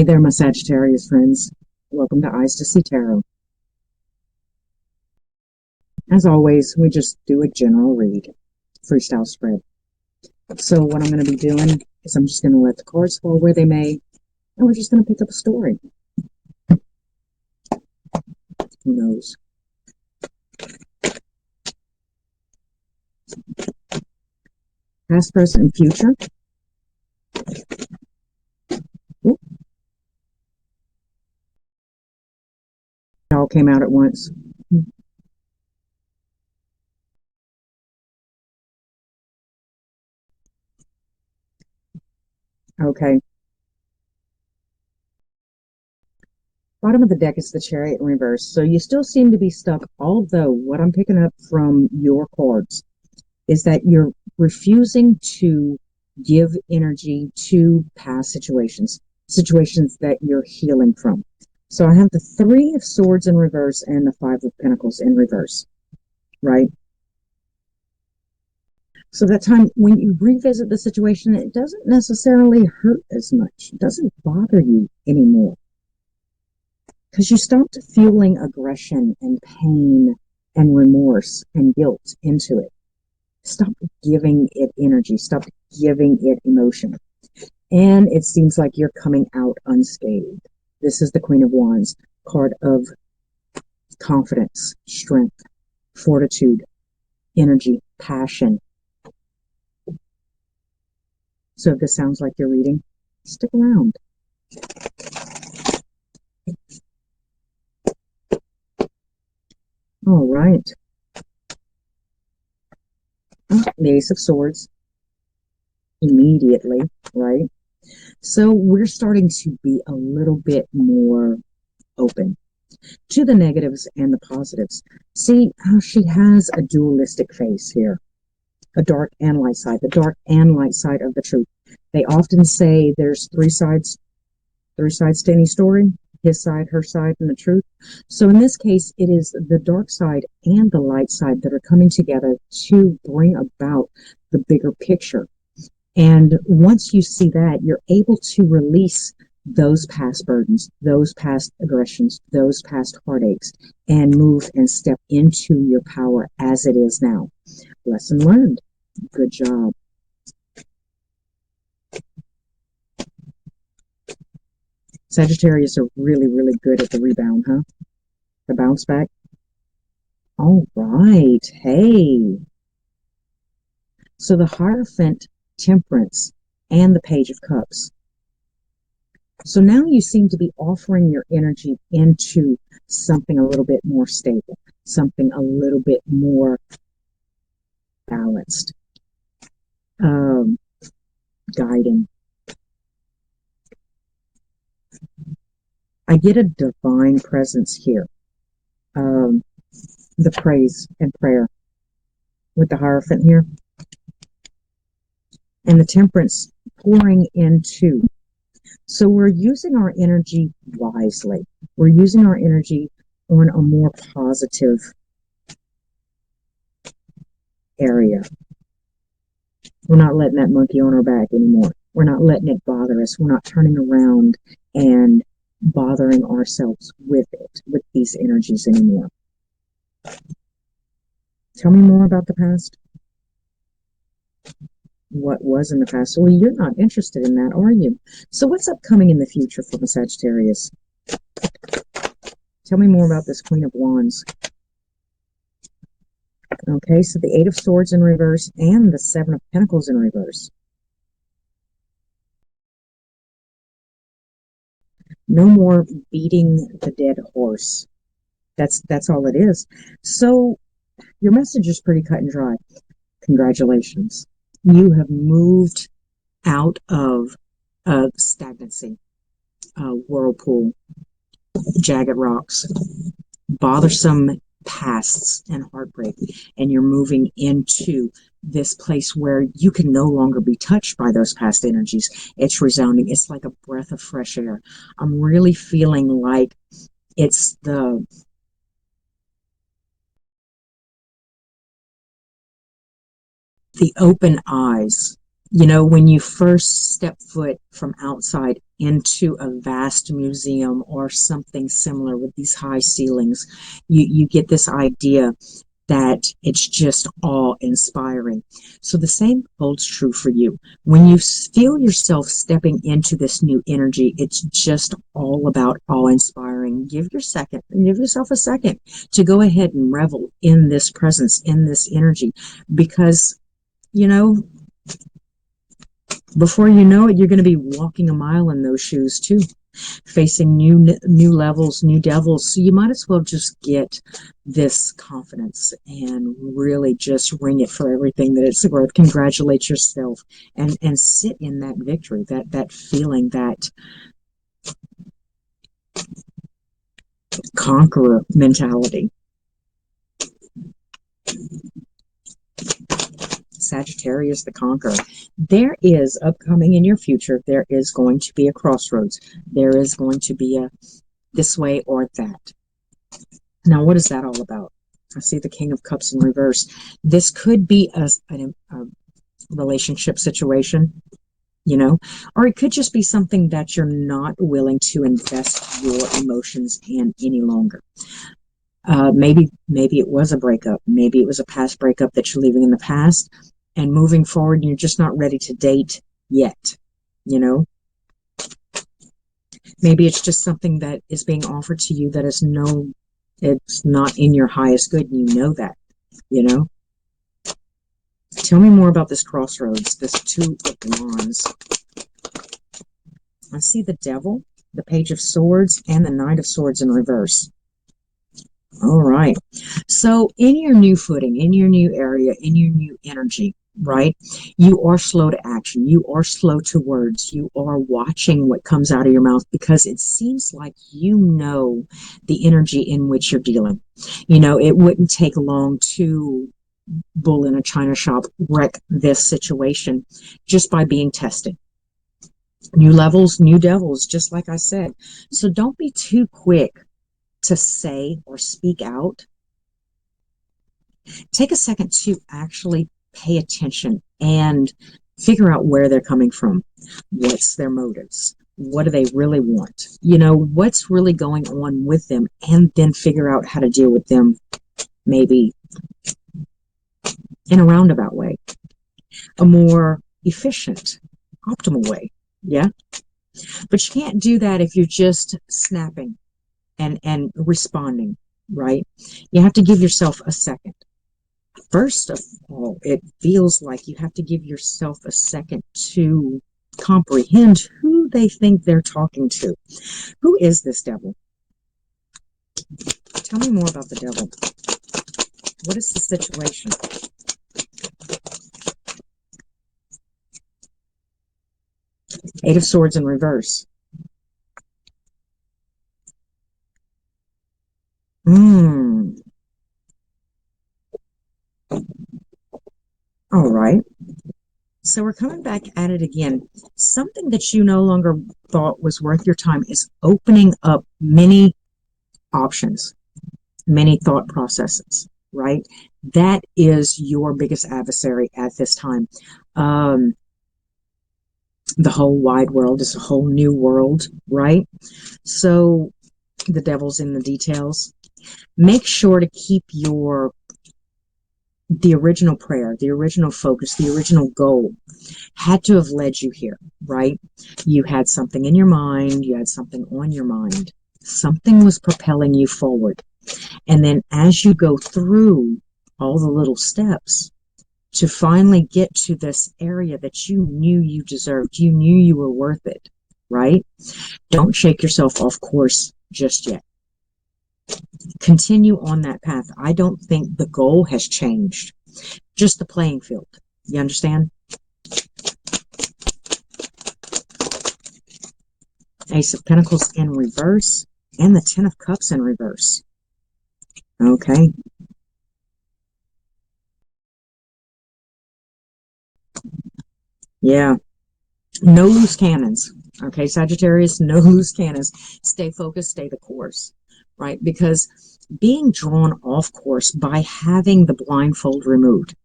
Hey there, my Sagittarius friends. Welcome to Eyes to See Tarot. As always, we just do a general read, freestyle spread. So what I'm going to be doing is I'm just going to let the cards fall where they may, and we're just going to pick up a story. Who knows? Past, present, and future. Ooh. It all came out at once. Okay. Bottom of the deck is the Chariot in reverse. So you still seem to be stuck, although what I'm picking up from your cards is that you're refusing to give energy to past situations that you're healing from. So I have the Three of Swords in reverse and the Five of Pentacles in reverse, right? So that time when you revisit the situation, it doesn't necessarily hurt as much. It doesn't bother you anymore because you stopped feeling aggression and pain and remorse and guilt into it. Stop giving it energy. Stop giving it emotion. And it seems like you're coming out unscathed. This is the Queen of Wands, card of confidence, strength, fortitude, energy, passion. So if this sounds like you're reading, stick around. All right. The Ace of Swords immediately, right? So we're starting to be a little bit more open to the negatives and the positives. See how she has a dualistic face here, a dark and light side, the dark and light side of the truth. They often say there's three sides to any story: his side, her side, and the truth. So in this case, it is the dark side and the light side that are coming together to bring about the bigger picture. And once you see that, you're able to release those past burdens, those past aggressions, those past heartaches, and move and step into your power as it is now. Lesson learned. Good job. Sagittarius are really, really good at the rebound, huh? The bounce back. All right. Hey. So the Hierophant, Temperance, and the Page of Cups. So now you seem to be offering your energy into something a little bit more stable, something a little bit more balanced, guiding. I get a divine presence here. The praise and prayer with the Hierophant here, and the Temperance pouring into. So we're using our energy wisely. We're using our energy on a more positive area. We're not letting that monkey on our back anymore. We're not letting it bother us. We're not turning around and bothering ourselves with it, with these energies anymore. Tell me more about the past. What was in the past? Well, you're not interested in that, are you? So what's upcoming in the future for the Sagittarius? Tell me more about this Queen of Wands. Okay, so the Eight of Swords in reverse and the Seven of Pentacles in reverse. No more beating the dead horse. That's all it is. So your message is pretty cut and dry. Congratulations. You have moved out of stagnancy, whirlpool, jagged rocks, bothersome pasts and heartbreak, and you're moving into this place where you can no longer be touched by those past energies. It's resounding. It's like a breath of fresh air. I'm really feeling like it's the open eyes You know, when you first step foot from outside into a vast museum or something similar with these high ceilings, you get this idea that it's just awe inspiring. So the same holds true for you. When you feel yourself stepping into this new energy, it's just all about awe inspiring. Give yourself a second to go ahead and revel in this presence, in this energy, because, you know, before you know it, you're going to be walking a mile in those shoes too, facing new levels, new devils. So you might as well just get this confidence and really just ring it for everything that it's worth. Congratulate yourself and sit in that victory, that feeling, that conqueror mentality. Sagittarius the conqueror. There is upcoming in your future, there is going to be a crossroads. There is going to be a this way or that. Now, what is that all about? I see the King of Cups in reverse. This could be a relationship situation, you know, or it could just be something that you're not willing to invest your emotions in any longer. Maybe it was a breakup. Maybe it was a past breakup that you're leaving in the past and moving forward, and you're just not ready to date yet, you know. Maybe it's just something that is being offered to you that is it's not in your highest good, and you know that, you know. Tell me more about this crossroads, this Two of Wands. I see the Devil, the Page of Swords, and the Knight of Swords in reverse. All right. So in your new footing, in your new area, in your new energy, right? You are slow to action. You are slow to words. You are watching what comes out of your mouth because it seems like you know the energy in which you're dealing. You know, it wouldn't take long to bull in a china shop, wreck this situation just by being tested. New levels, new devils, just like I said. So don't be too quick to say or speak out. Take a second to actually pay attention and figure out where they're coming from. What's their motives? What do they really want? You know, what's really going on with them, and then figure out how to deal with them, maybe in a roundabout way, a more efficient, optimal way. Yeah. But you can't do that if you're just snapping and responding, right? You have to give yourself a second. First of all, it feels like you have to give yourself a second to comprehend who they think they're talking to. Who is this devil? Tell me more about the devil. What is the situation? Eight of Swords in reverse. All right. So we're coming back at it again. Something that you no longer thought was worth your time is opening up many options, many thought processes, right? That is your biggest adversary at this time. The whole wide world is a whole new world, right? So the devil's in the details. Make sure to keep the original prayer, the original focus, the original goal had to have led you here, right? You had something in your mind, you had something on your mind. Something was propelling you forward. And then as you go through all the little steps to finally get to this area that you knew you deserved, you knew you were worth it, right? Don't shake yourself off course just yet. Continue on that path. I don't think the goal has changed, just the playing field. You understand? Ace of Pentacles in reverse and the Ten of Cups in reverse. Okay. Yeah. No loose cannons. Okay, Sagittarius, no loose cannons. Stay focused, stay the course, right? Because being drawn off course by having the blindfold removed,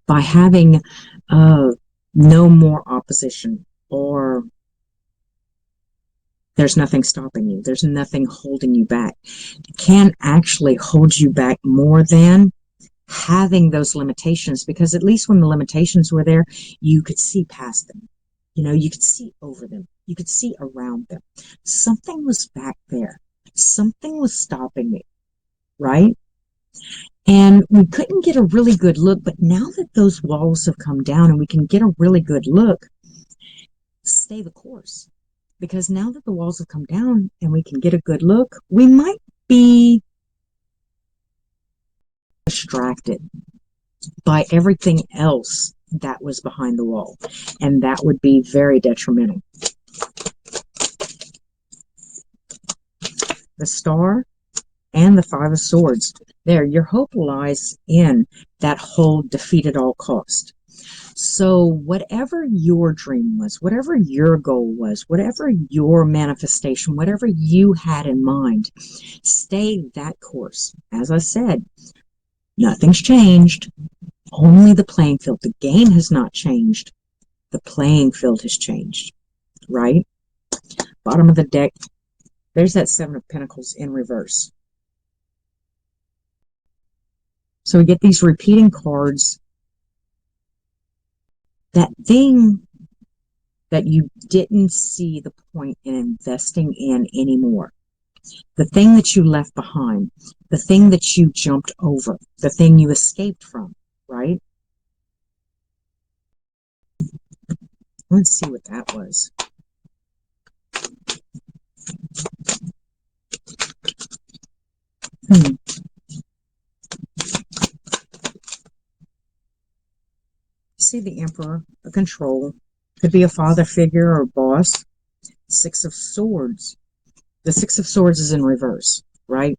by having no more opposition, or there's nothing stopping you. There's nothing holding you back. It can actually hold you back more than having those limitations, because at least when the limitations were there, you could see past them. You could see over them. You could see around them. Something was back there. Something was stopping me, right? And we couldn't get a really good look, but now that those walls have come down and we can get a really good look, stay the course. Because now that the walls have come down and we can get a good look, we might be distracted by everything else that was behind the wall. And that would be very detrimental. The Star and the Five of Swords. There, your hope lies in that whole defeat at all cost. So whatever your dream was, whatever your goal was, whatever your manifestation, whatever you had in mind, stay that course. As I said, nothing's changed. Only the playing field. The game has not changed. The playing field has changed, right? Bottom of the deck, there's that Seven of Pentacles in reverse. So we get these repeating cards. That thing that you didn't see the point in investing in anymore. The thing that you left behind. The thing that you jumped over. The thing you escaped from, right? Let's see what that was. See the Emperor, a control. Could be a father figure or boss. Six of Swords. The Six of Swords is in reverse, right?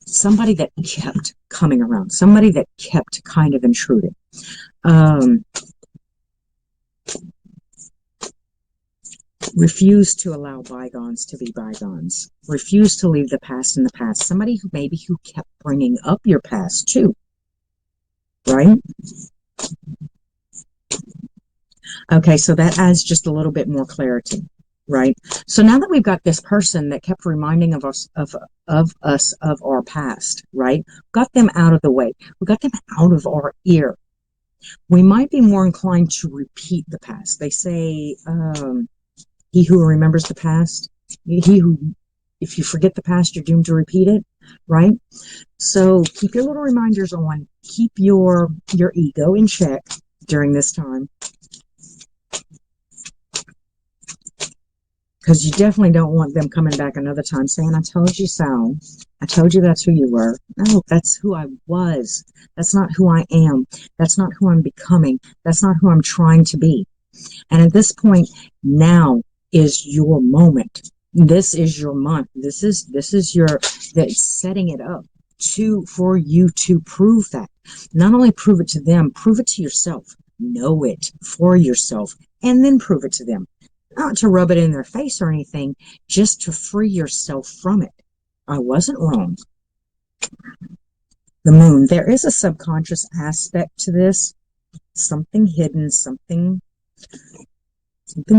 Somebody that kept coming around. Somebody that kept kind of intruding. Refuse to allow bygones to be bygones. Refuse to leave the past in the past. Somebody who kept bringing up your past too, right? Okay, so that adds just a little bit more clarity, right? So now that we've got this person that kept reminding of us of our past, right? Got them out of the way. We got them out of our ear. We might be more inclined to repeat the past. They say, he who remembers the past, if you forget the past, you're doomed to repeat it, right? So keep your little reminders on. Keep your ego in check during this time, because you definitely don't want them coming back another time saying, I told you so. I told you that's who you were. No, that's who I was. That's not who I am. That's not who I'm becoming. That's not who I'm trying to be. And at this point, now is your moment. This is your month. This is your, that's setting it up for you to prove that. Not only prove it to them, prove it to yourself. Know it for yourself, and then prove it to them. Not to rub it in their face or anything, just to free yourself from it. I wasn't wrong. The Moon. There is a subconscious aspect to this. Something hidden, something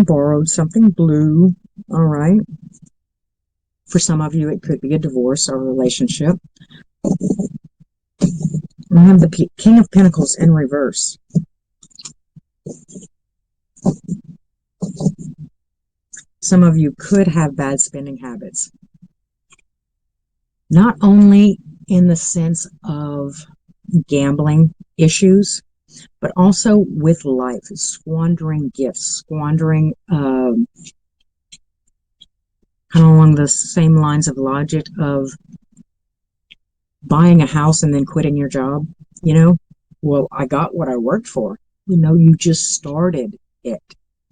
borrowed, something blue. All right. For some of you, it could be a divorce or a relationship. We have the King of Pentacles in reverse. Some of you could have bad spending habits. Not only in the sense of gambling issues, but also with life, squandering gifts, squandering, kind of along the same lines of logic of buying a house and then quitting your job. Well, I got what I worked for. You just started it.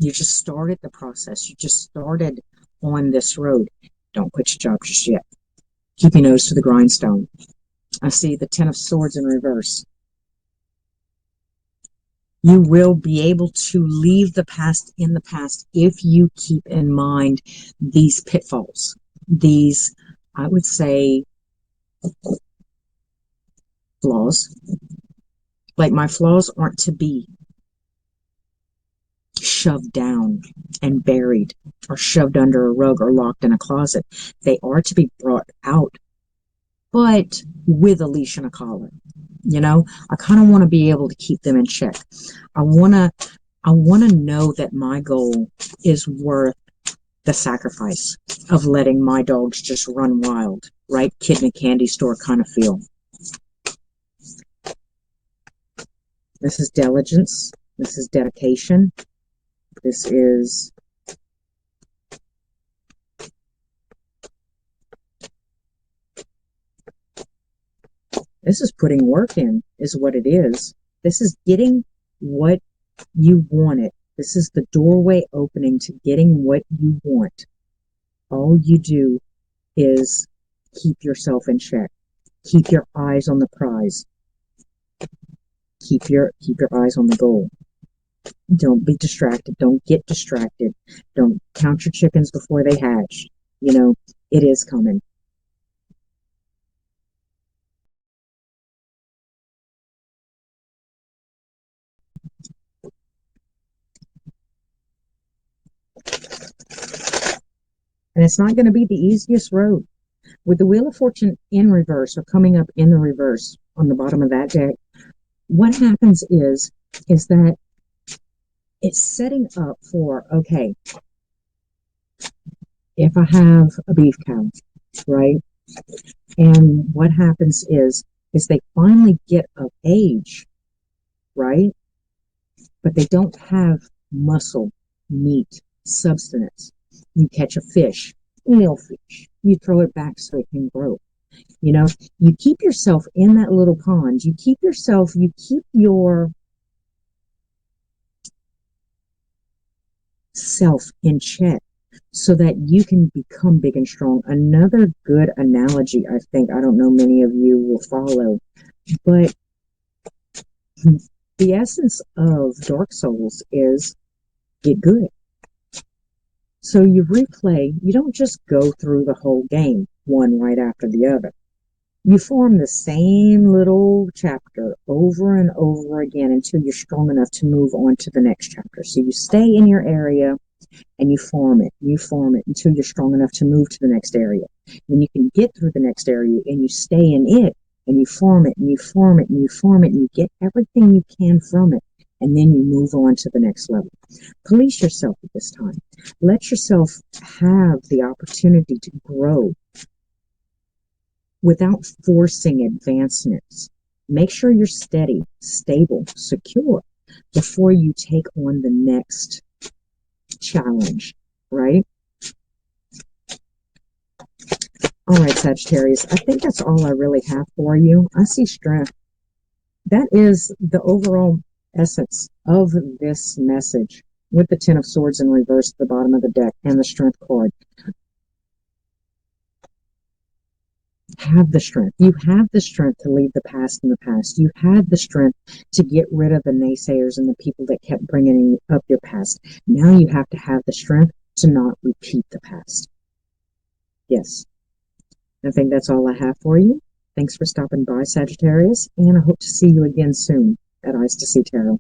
You just started the process. You just started on this road. Don't quit your job just yet. Keep your nose to the grindstone. I see the Ten of Swords in reverse. You will be able to leave the past in the past if you keep in mind these pitfalls. These, I would say, flaws. Like, my flaws aren't to be shoved down and buried or shoved under a rug or locked in a closet. They are to be brought out, but with a leash and a collar. You know, I kind of want to be able to keep them in check. I want to I want to know that my goal is worth the sacrifice of letting my dogs just run wild, right? Kid in a candy store kind of feel. This is diligence. This is dedication. This is putting work in, is what it is. This is getting what you wanted. This is the doorway opening to getting what you want. All you do is keep yourself in check. Keep your eyes on the prize. Keep your eyes on the goal. Don't be distracted. Don't get distracted. Don't count your chickens before they hatch. You know, it is coming. And it's not going to be the easiest road. With the Wheel of Fortune in reverse or coming up in the reverse on the bottom of that deck, what happens is that it's setting up for, okay, if I have a beef cow, right? And what happens is they finally get of age, right? But they don't have muscle, meat, substance. You catch a fish, little fish, you throw it back so it can grow. You know, you keep yourself in that little pond. You keep yourself in check so that you can become big and strong. Another good analogy, I think, I don't know many of you will follow, but the essence of Dark Souls is get good. So you replay, you don't just go through the whole game, one right after the other. You form the same little chapter over and over again until you're strong enough to move on to the next chapter. So you stay in your area and you form it until you're strong enough to move to the next area. Then you can get through the next area and you stay in it and you form it and you form it and you form it and you get everything you can from it. And then you move on to the next level. Police yourself at this time. Let yourself have the opportunity to grow without forcing advancements. Make sure you're steady, stable, secure before you take on the next challenge, right? All right, Sagittarius, I think that's all I really have for you. I see strength. That is the overall essence of this message with the Ten of Swords in reverse at the bottom of the deck and the Strength card. Have the strength. You have the strength to leave the past in the past. You have the strength to get rid of the naysayers and the people that kept bringing up your past. Now you have to have the strength to not repeat the past. Yes. I think that's all I have for you. Thanks for stopping by, Sagittarius, and I hope to see you again soon at Eyes to See Tarot.